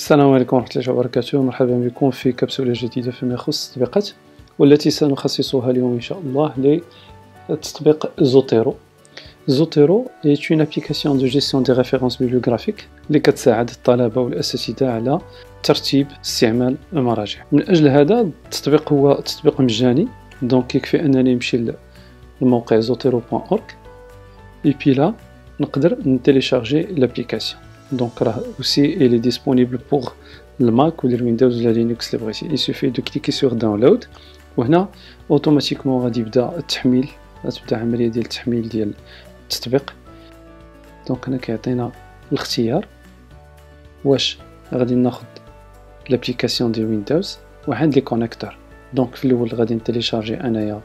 السلام عليكم ورحمة الله وبركاته. مرحبا بكم في كبسولة جديدة فيما يخص التطبيقات، والتي سنخصصها اليوم إن شاء الله لتطبيق زوتيرو. زوتيرو est une application de gestion des références bibliographiques اللي كتساعد الطلبة والأساتذة على ترتيب استعمال المراجع. من أجل هذا التطبيق هو تطبيق مجاني، دونك يكفي أنني نمشي للموقع zotero.org et puis là نقدر نتيليشارجي l'application. Donc aussi elle est disponible pour le Mac ou le Windows ou le Linux. Il suffit de cliquer sur download وهنا automatiquement غادي يبدا التحميل، غتبدا عملية ديال التحميل ديال التطبيق. دونك هنا كيعطينا الاختيار واش غادي ناخد لابليكاسيون ديال ويندوز وعند لي كونيكتور. دونك في الاول غادي نتيليشارجي انايا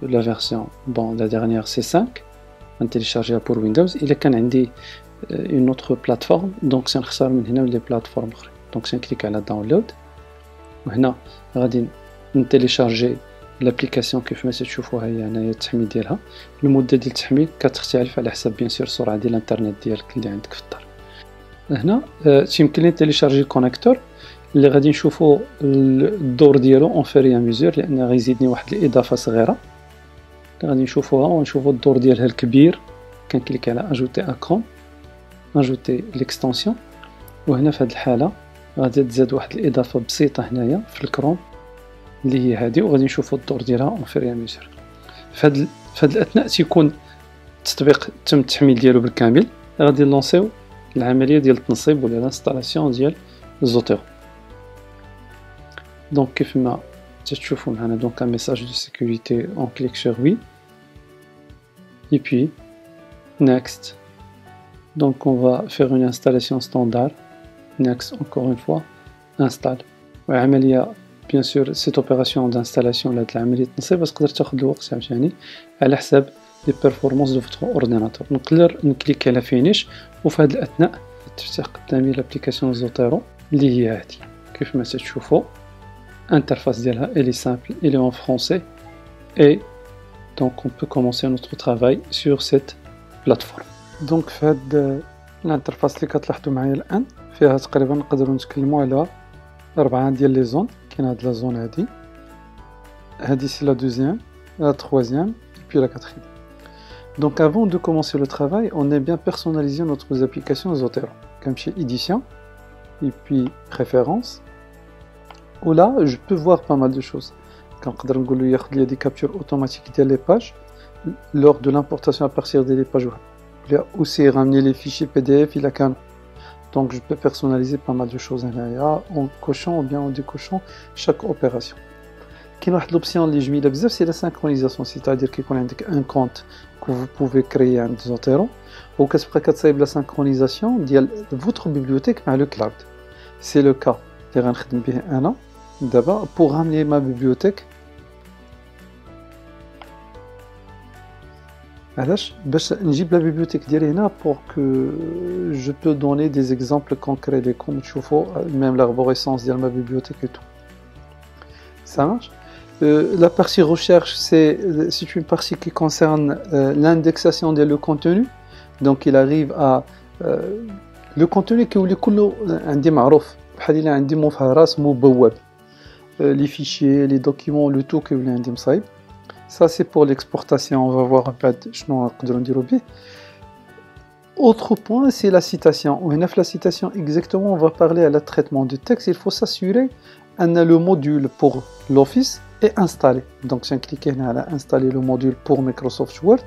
لا فيرسيون لا ديرنيير سي 5 نتيليشارجيها بور ويندوز. الا كان عندي une autre plateforme donc سنختار من هنا لي بلاتفورم اخرين. دونك سنكليك على داونلود وهنا غادي نتيليشارجي لابليكاسيون كيف ما تشوفوها هي هنايا التحميل ديالها. المده ديال التحميل كتختلف على حسب بيان سور السرعه ديال الانترنت ديالك اللي عندك في الدار. هنا تيمكن لي نتيليشارجي الكونيكتور اللي غادي نشوفوا الدور ديالو اون فيري ميزور، لان غيزيدني واحد الاضافه صغيره غادي نشوفوها ونشوفوا الدور ديالها الكبير. كنكليك على اجوتي اكرون، اجوتي ليكستنسيون، وهنا في هذه الحاله غادي تزاد واحد الاضافه بسيطه هنايا في الكروم اللي هي هذه، وغادي نشوفوا الدور ديالها اون فيري ميزور. في هذا الاثناء تيكون التطبيق تم التحميل ديالو بالكامل. غادي نلونسيو العمليه ديال التنصيب ولا الانستالاسيون ديال زوتيرو. دونك كيف ما تشوفوا معنا دونك ان ميساج دو سيكوريتي اون كليك سور وي et puis next. Donc on va faire une installation standard. Next, encore une fois, install. وعملية bien sûr cette opération d'installation là de العملية التنصيب تقدر تاخذ الوقت عشاني على حساب les performances de votre ordinateur. نقدر نكليك على finish وفي هذا الأثناء تفتح قدامي l'application زوتيرو اللي هي هذه. كيف ما تشوفوا interface ديالها elle est simple, elle est en français et donc on peut commencer notre travail sur cette plateforme. دونك في هاد الانترفاس اللي كتلاحظوا معايا الان فيها تقريبا نقدروا نتكلموا على 4 ديال لي زون. كاين هاد لا زون هادي سي لا دوزيام، لا troisième et puis la quatrième. Donc avant de commencer le travail, on aime bien personnaliser notre application Zotero. كنمشي édition et puis préférences. Ou là je peux voir pas mal de choses. كنقدر نقول له ياخذ لي دي كابتور اوتوماتيك ديال لي باج lors de l'importation à partir des pages web. Il y a aussi ramener les fichiers PDF, il a qu'un. Donc je peux personnaliser pas mal de choses en cochant ou bien en décochant chaque opération. Qui a l'option اللي جميله بزاف c'est la synchronisation, c'est-à-dire qu'il y a un compte que vous pouvez créer un Zotero ou كتبقى كتصايب la synchronisation ديال votre bibliothèque مع le cloud. C'est le cas اللي غنخدم به انا دابا pour ramener ma bibliothèque. علاش باش نجيب لا بيبليوتيك ديالي هنا pour que je peux donner des exemples concrets ليكم تشوفوا même l'arborescence ديال ma bibliothèque et tout. Ça marche. La partie recherche c'est une partie qui concerne l'indexation de le contenu. Donc il arrive à le contenu كيولي كله عندي معروف بحال الا عندي مفهرس مبوب les fichiers les documents le tout كيولي عندي مصايب. Ça c'est pour l'exportation, on va voir un peu شنو نقدروا نديروا به. Autre point c'est la citation. وهنا في la citation exactement on va parler à la traitement du texte. Il faut s'assurer ان le module pour l'office est installé. Donc j'ai cliqué هنا على installer le module pour Microsoft Word.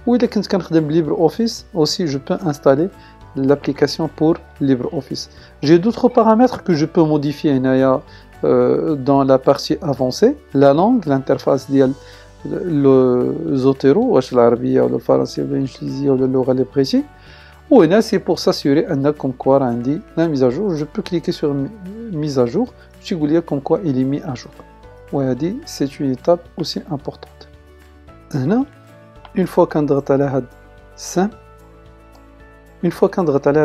وإذا كنت كنخدم LibreOffice aussi je peux installer l'application pour LibreOffice. J'ai d'autres paramètres que je peux modifier هنايا dans la partie avancée. La langue, l'interface ديال le Zotero, واش العربية ولا الفرنسية ولا الإنجليزية ولا اللغة اللي بغيتي. وهنا c'est pour s'assurer أن comme quoi عندي la mise à jour. Je peux cliquer sur mise à jour تيقول لي comme quoi il est mis à jour. وهذه c'est une étape aussi importante. هنا une fois كنضغط على هاد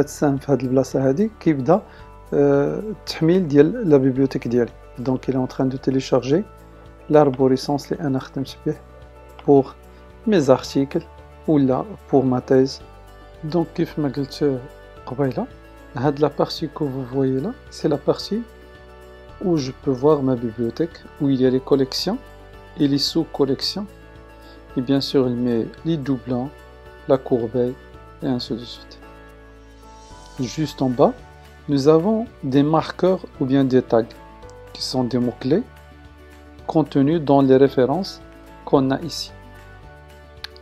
السهم في هاد البلاصة هادي كيبدا التحميل ديال لا بيبليوتيك ديالي. Donc il est en train de télécharger l'arborescence اللي انا خدمت به pour mes articles ou là pour ma thèse. Donc كيف ما قلت قبيله La partie que vous voyez là, c'est la partie où je peux voir ma bibliothèque, où il y a les collections et les sous-collections. Et bien sûr, il met les doublons, la corbeille, et ainsi de suite. Juste en bas, nous avons des marqueurs ou bien des tags, qui sont des mots-clés contenus dans les références qu'on a ici.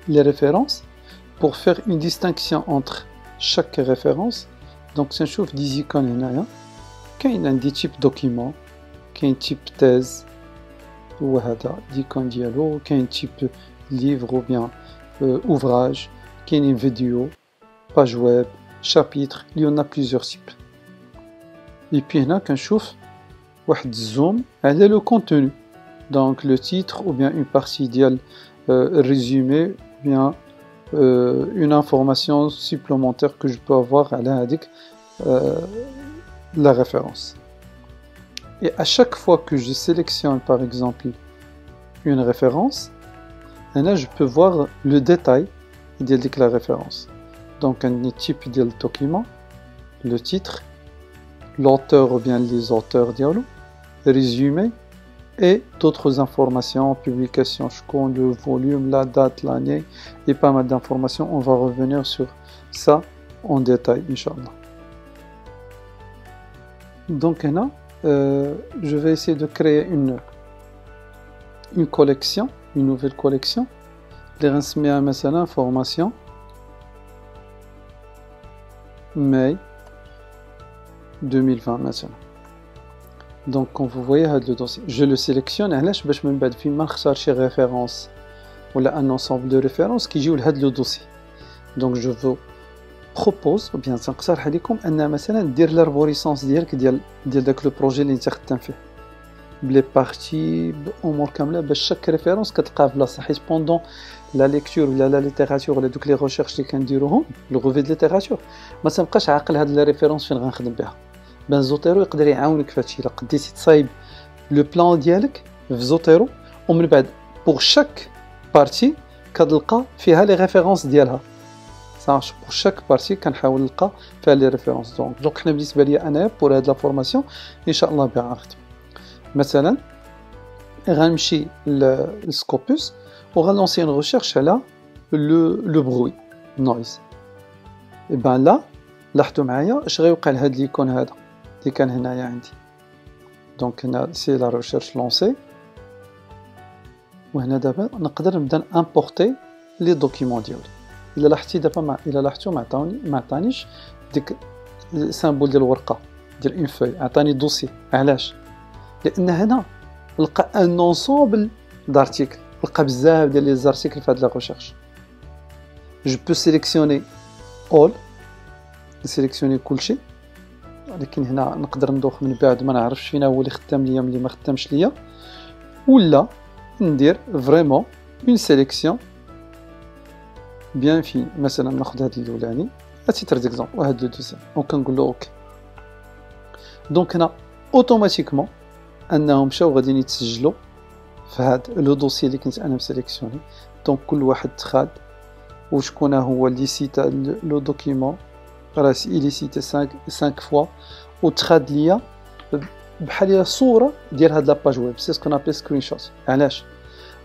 Les références, pour faire une distinction entre chaque référence, donc si on voit des icônes هنايا كاين des types documents كاين type thèse هو هذا l'icône ديالو كاين type livre ou bien ouvrage كاين vidéo page web chapitre il y en a plusieurs types et puis هنا كنشوف واحد zoom على le contenu donc le titre ou bien une partie ديال résumé ou bien une information supplémentaire que je peux avoir à la référence. Et à chaque fois que je sélectionne par exemple une référence, là je peux voir le détail de la référence. Donc un type de document, le titre, l'auteur ou bien les auteurs dialogue, résumé et d'autres informations, publication, le volume, la date, l'année et pas mal d'informations. On va revenir sur ça en détail, Inch'Allah. Donc là, je vais essayer de créer une collection, une nouvelle collection. Les renseignements, مثلا formation mai 2020 مثلا. Donc quand vous voyez le dossier, je le sélectionne علاش باش من بعد فين ما نختار شي référence ولا un ensemble de références كيجيو لهذا le dossier. Donc je vous propose ou bien تنقترح عليكم ان مثلا دير l'arborescence ديالك ديال داك لو بروجي اللي انت خدام فيه بلي بارتي بامور كامله باش شاك ريفيرونس كتلقاها في بلاصه حيت بوندون لا ليكتور ولا لا ليتيراتور ولا دوك لي ريشيرش اللي كنديروهم لو غوفي د ليتيراتور ما تبقاش عاقل هاد لا ريفيرونس فين غنخدم بها. بان زوتيرو يقدر يعاونك في هادشي الا قديتي تصايب لو بلان ديالك في زوتيرو ومن بعد بوغ شاك بارتي كتلقى فيها لي ريفيرونس ديالها. صافي بوغ شاك بارتي كنحاول نلقى فيها لي ريفيرونس. دونك حنا بالنسبه لي انا بور هاد لا فورماسيون ان شاء الله بها غنخدم. مثلا غنمشي لسكوبوس وغنلونسي اون ريشيرش على لو بروي نويز. اي بان لا لاحظوا معايا اش غيوقع لهاد ليكون هذا اللي كان هنايا عندي. دونك هنا سي لا ريشيرش لونسي وهنا دابا نقدر نبدا امبورتي لي دوكيومون ديالي. الا لاحظتي دابا الا لاحظتوا ما عطانيش ديك السامبول ديال الورقه ديال اون فوي، عطاني دوسي. علاش؟ لان هنا لقى ان انسومبل دارتيكل، لقى بزاف ديال لي زارتيكل في هاد لا ريشيرش. جو بو سيليكسيوني اول، نسيليكسيوني كلشي، ولكن هنا نقدر ندوخ من بعد ما نعرفش فين هو اللي خدام ليا من اللي ما خدامش ليا، ولا ندير فريمون اون سيليكسيون بيان فين. مثلا ناخذ هاد الاولاني اتيتر ديكزامبل وهاد لو دوزيام وكنقول له اوكي. دونك هنا اوتوماتيكمون انهم مشاو غادي يتسجلوا في هاد لو دوسي اللي كنت انا مسيليكسيوني. دونك كل واحد خاد وشكون هو اللي سيتا لو دوكيمون راه إلي سيتي 5 فوا وتخاد ليا بحال صوره ديال هاد لاباج ويب. سي سكون ابل سكرين شوت. علاش؟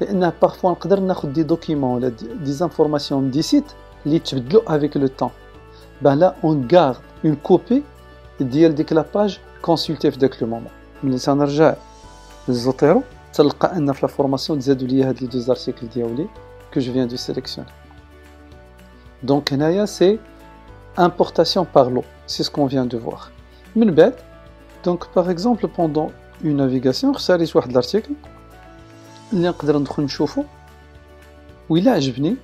لان بارفوا نقدر ناخذ دي دوكيمون ولا دي زانفورماسيون دي سيت اللي تبدلوا افيك لو طون. بان لا اون غارد اون كوبي ديال ديك لاباج كونسلتي في داك لو مومون. ملي تنرجع للزوتيرو تلقى ان في لا فورماسيون تزادوا ليا هاد لي دوز ارتيكل ديالي كو جو فيان دو سيليكسيوني. دونك هنايا سي importation par l'eau, c'est ce qu'on vient de voir. من بعد donc par exemple pendant une navigation خساريت واحد l'article اللي نقدر ندخل نشوفه وإلا عجبني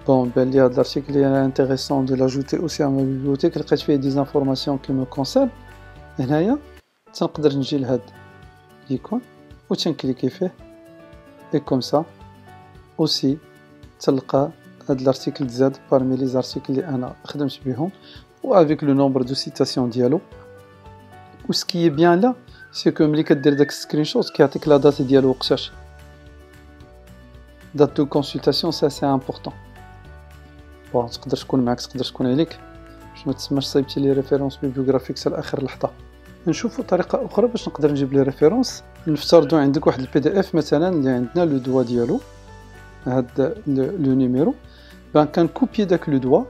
بون بان لي هاد l'article اللي intéressant de l'ajouter aussi à ma bibliothèque لقيت فيه des informations qui me concernent. هنايا تنقدر نجي لهاد ليكون وتنكليكي فيه et comme ça aussi تلقى هاد l'article زاد parmi les articles اللي انا خدمت بهم و avec le nombre de citations ديالو. و ce qui est bien là c'est que ملي كدير داك سكرين شوت كيعطيك لا دات ديالو وقتاش. date de consultation ça c'est important. bon تقدر تكون معك تقدر تكون عليك. باش ما تسماش صايبتي لي ريفيرونس بيبليوغرافيك حتى لاخر لحظه. نشوفوا طريقه اخرى باش نقدر نجيب لي ريفيرونس. نفترضوا عندك واحد البي دي اف مثلا اللي عندنا لو دوا ديالو هاد لو نيميرو، بان كنكوبي داك لو دوا،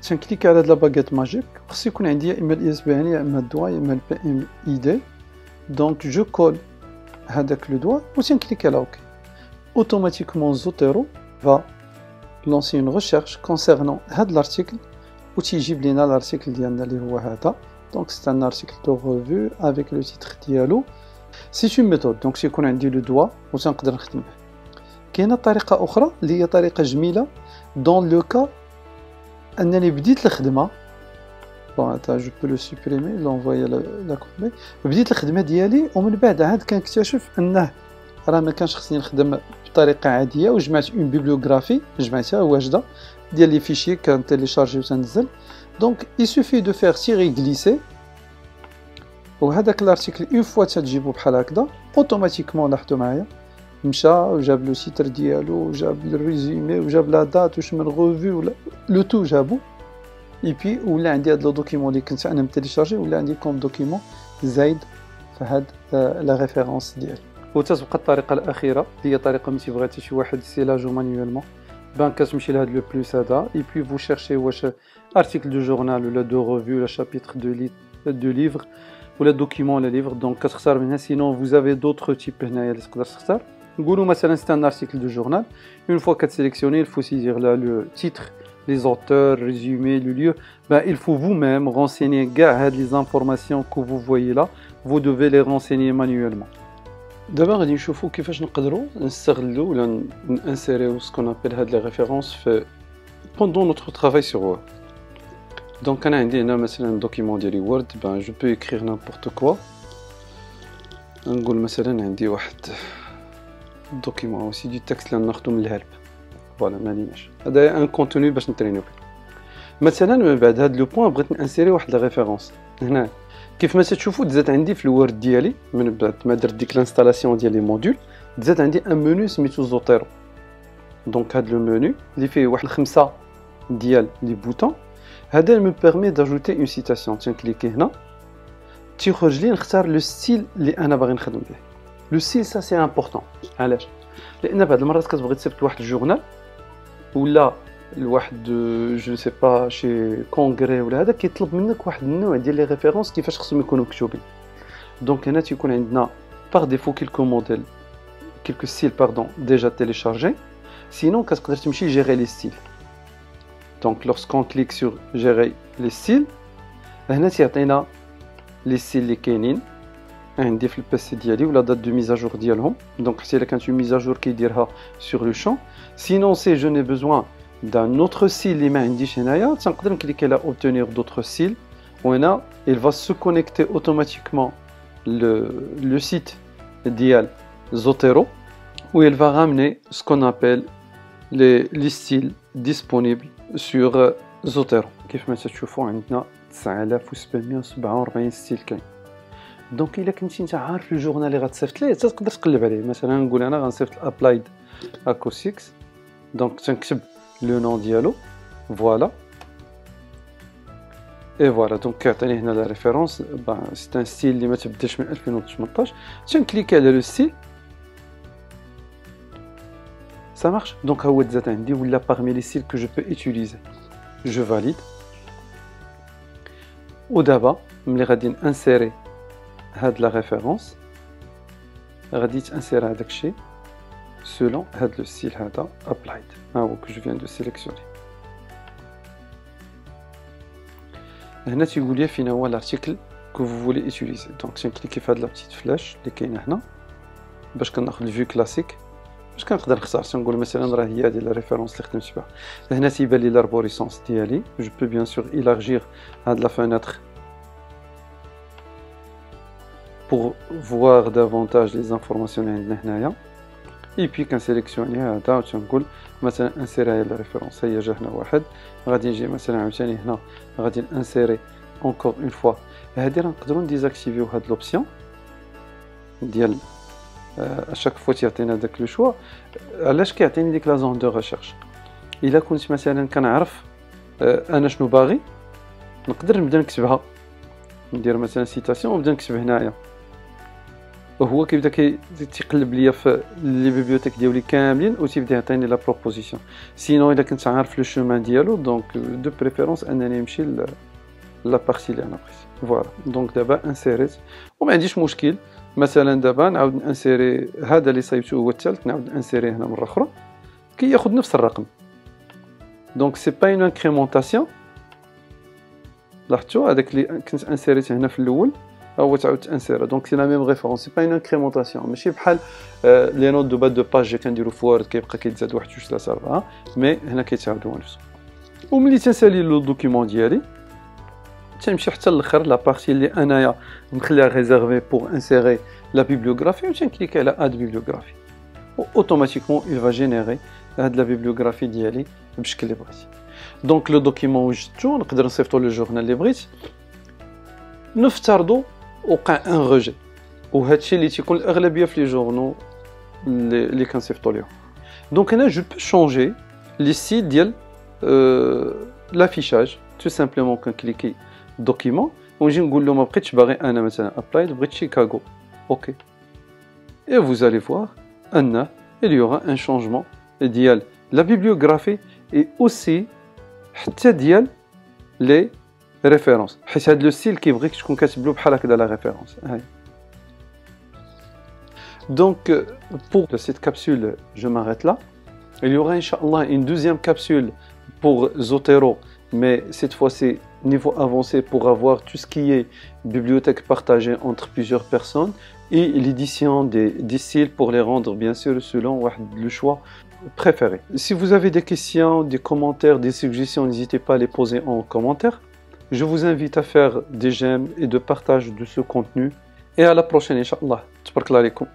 تنكليك على هاد لا باغيت ماجيك، خص يكون عندي يا اما الاي اس بي ان يا اما الدوا يا اما البي ام اي دي. دونك جو كول هذاك لو دوا و تنكليك على اوكي. اوتوماتيكمون زوتيرو va lancer une recherche concernant هاد l'article و تيجيب لينا l'article ديالنا اللي هو هذا. دونك c'est un article de revue avec le titre ديالو. c'est une méthode دونك تيكون عندي لو دوا و تنقدر نخدم به. كاينه طريقه اخرى اللي هي طريقه جميله دون لو كا انني بديت الخدمه. بون اتا جو بو لو سوبريمي لونفويي لا كوبي. بديت الخدمه ديالي ومن بعد عاد كنكتشف انه راه ما كانش خصني نخدم بطريقه عاديه وجمعت اون بيبليوغرافي جمعتها واجده ديال لي فيشي كنتيليشارجي وتنزل. دونك il suffit de faire tirer glisser وهذاك الارتيكل اون فوا تجيبو بحال هكذا اوتوماتيكمون لاحظتوا معايا مشى وجاب لو تيتر ديالو وجاب الريزومي وجاب لا دات واش من ريفيو ولا لو تو جابو. اي بي ولا عندي هاد لو دوكيمون اللي كنت انا متيليشارجي ولا عندي كوم دوكيمون زايد في هاد لا ريفيرونس ديالي. وتتبقى الطريقه الاخيره اللي هي طريقه ملي تبغي حتى شي واحد يسيلاجو مانيوالمون، بان كتمشي لهاد لو بلوس هذا اي بي فو شيرشي واش ارتيكل دو جورنال ولا دو ريفيو ولا شابيتر دو ليفر ولا دوكيمون ولا ليفر. دونك كتختار منها. سينون فو زافي دوطخ تيب هنايا اللي تقدر تختار. نقولوا مثلا سي ان ارتيكل دو جورنال، اون فوا كتسيليكسيوني الفو سيزير لا لو تيتر les auteurs, résumé, le lieu, ben, il faut vous-même renseigner les informations que vous voyez là, vous devez les renseigner manuellement. دابا غادي نشوفوا كيفاش نقدروا نستغلوا ولا نانسيريو سكون ابل هاد لي ريفيرونس في بوندون نوتر ترافاي سور وورد. دونك انا عندي هنا مثلا دوكيمون ديالي وورد، بان جو بو اكريغ نيمبورط كوا. نقول مثلا عندي واحد دوكيمون اوسي دو تكست اللي ناخذو من الهلب، فوالا ماليناش هذا ان كونتوني باش نترينيو فيه. مثلا من بعد هاد لو بوين بغيت نانسيري واحد لا ريفيرونس هنا كيف ما تشوفوا تزاد عندي في الوورد ديالي من بعد ما درت ديك الانستالاسيون ديال لي موديول تزاد عندي ان منو سميتو زوتيرو. دونك هاد لو منو اللي فيه واحد 5 ديال لي بوطون هذا مي بيرمي داجوتي اون سيتاسيون. تنكليكي هنا تيخرج لي نختار لو ستيل اللي انا باغي نخدم به. لو ستيل سا سي امبورطون. علاش؟ لان بعض المرات كتبغي تصيفط لواحد الجورنال ولا لواحد جو سي با شي كونغري ولا هذا كيطلب منك واحد النوع ديال لي ريفيرونس كيفاش خصهم يكونوا مكتوبين. دونك هنا تيكون عندنا باغ ديفو كيلكو موديل كيلكو ستيل باردون ديجا تيليشارجي. سينون كتقدر تمشي جيري لي ستيل. دونك لورسكون كليك سور جيري لي ستيل هنا تيعطينا لي ستيل اللي كاينين عندي في البيسي ديالي ولا دات دو ميزاجور ديالهم. دونك حتى الا كانت اون ميزاجور كيديرها سور لو شون. سينون سي جو ني بوزوان d'un autre style اللي ما عنديش هنايا تنقدر نكليكي على obtenir d'autres styles وهنا il va se connecter automatiquement le site ديال Zotero où il va ramener ce qu'on appelle les styles disponibles sur Zotero. كيف ما تشوفوا عندنا 9747 ستيل كاين. دونك الا كنتي انت عارف الجورنال اللي غتصيفط ليه تقدر تقلب عليه. مثلا نقول انا غنصيفط ابلايد اكوستيكس. دونك تنكتب لو نون ديالو فوالا اي فوالا. دونك كيعطيني هنا لا ريفيرونس سي ان ستيل اللي ما تبداش من 2018. تنكليكي على لو ستيل ça marche. دونك هو تزاد عندي ولا parmi les styles que je peux utiliser. je valide ودابا ملي غادي نانسيري هاد لا ريفيرونس غادي تانسيري هذاك الشيء selon هاد لو ستيل هذا applied ها هو que je viens de sélectionner. هنا تيقول لي فين هو الارتيكل que vous voulez utiliser. دونك تنكليكي في هاد لا بتيت فلاش اللي كاينه هنا باش كناخذ الفيو كلاسيك باش كنقدر نختار. تنقول مثلا راه هي هذه لا ريفيرونس اللي خدمت بها. هنا تيبان لي لاربوريسونس ديالي. جو بو بيان سور élargir هاد لا فenêtre pour voir davantage les informations اللي عندنا هنايا. اي بي كنسيليكسيوني هذا وتنقول مثلا انسيري هاي لا ريفيرونس. هي جا هنا واحد غادي نجي مثلا عاوتاني هنا غادي نانسيري اونكور اون فوا. هادي راه نقدروا نديزاكتيفيو هاد لوبسيون ديال اشاك فوا تيعطينا داك لو شوا. علاش كيعطيني ديك لا زون دو ريشيرش؟ الا كنت مثلا كنعرف انا شنو باغي نقدر نبدا نكتبها، ندير مثلا سيتاسيون ونبدا نكتب هنايا، وهو كيبدا تيقلب ليا في لي بيبليوتيك ديالي كاملين وتيبدا يعطيني لا بروبوزيسيون. سينو الا كنت عارف لو شومان ديالو دونك دو بريفيرونس انني نمشي لا بارتي اللي انا بغيت. فوالا دونك دابا انسيريت وما عنديش مشكل. مثلا دابا نعاود انسيري هذا اللي صايبته هو الثالث، نعاود انسيريه هنا مره اخرى كي ياخذ نفس الرقم. دونك سي با اون انكريمونطاسيون، لاحظتوا هذاك اللي كنت انسيريته هنا في الاول هو تعاود انسيرا، دونك سي لا ميم ريفيرونس، سي با اون انكريمونطاسيون، ماشي بحال لي نوت دو با دو باج كنديرو في وورد كيبقى كيتزاد 1 2 3 4، مي هنا كيتعاودوا نفسه. وملي تنسالي لو دوكيمون ديالي تنمشي حتى الاخر لا بارتي اللي انايا نخليها ريزيرفي بور انسيري لا بيبليوغرافي، وتنكليك على اد بيبليوغرافي اوتوماتيكمون il va générer هاد لا بيبليوغرافي ديالي بالشكل اللي بغيتي. دونك لو دوكيمون وجدتو نقدر نصيفطو للجورنال اللي بغيت. نفترضوا وقع ان روجي، وهادشي اللي تيكون الاغلبيه في لي جورنو اللي كنصيفطو ليهم. دونك هنا جو بو شونجي لي سيت ديال لافيشاج، تو سامبلومون كنكليكي دوكيمون ونجي نقول له ما بقيتش باغي انا مثلا ابلايد، بغيت شيكاغو، اوكي. Et vous allez voir أنه il y aura un changement ديال la bibliographie et aussi حتى ديال les références، حيت هاد لو ستيل كيبغيك تكون كاتب له بحال هكذا لا ريفيرونس. هاي donc pour cette capsule je m'arrête là. Il y aura Inch'Allah une deuxième capsule pour Zotero, mais cette fois-ci niveau avancé pour avoir tout ce qui est bibliothèque partagée entre plusieurs personnes et l'édition des styles pour les rendre bien sûr selon le choix préféré. Si vous avez des questions, des commentaires, des suggestions, n'hésitez pas à les poser en commentaire. Je vous invite à faire des j'aime et de partage de ce contenu et à la prochaine Inch'Allah. Tabarak Allah alaikum.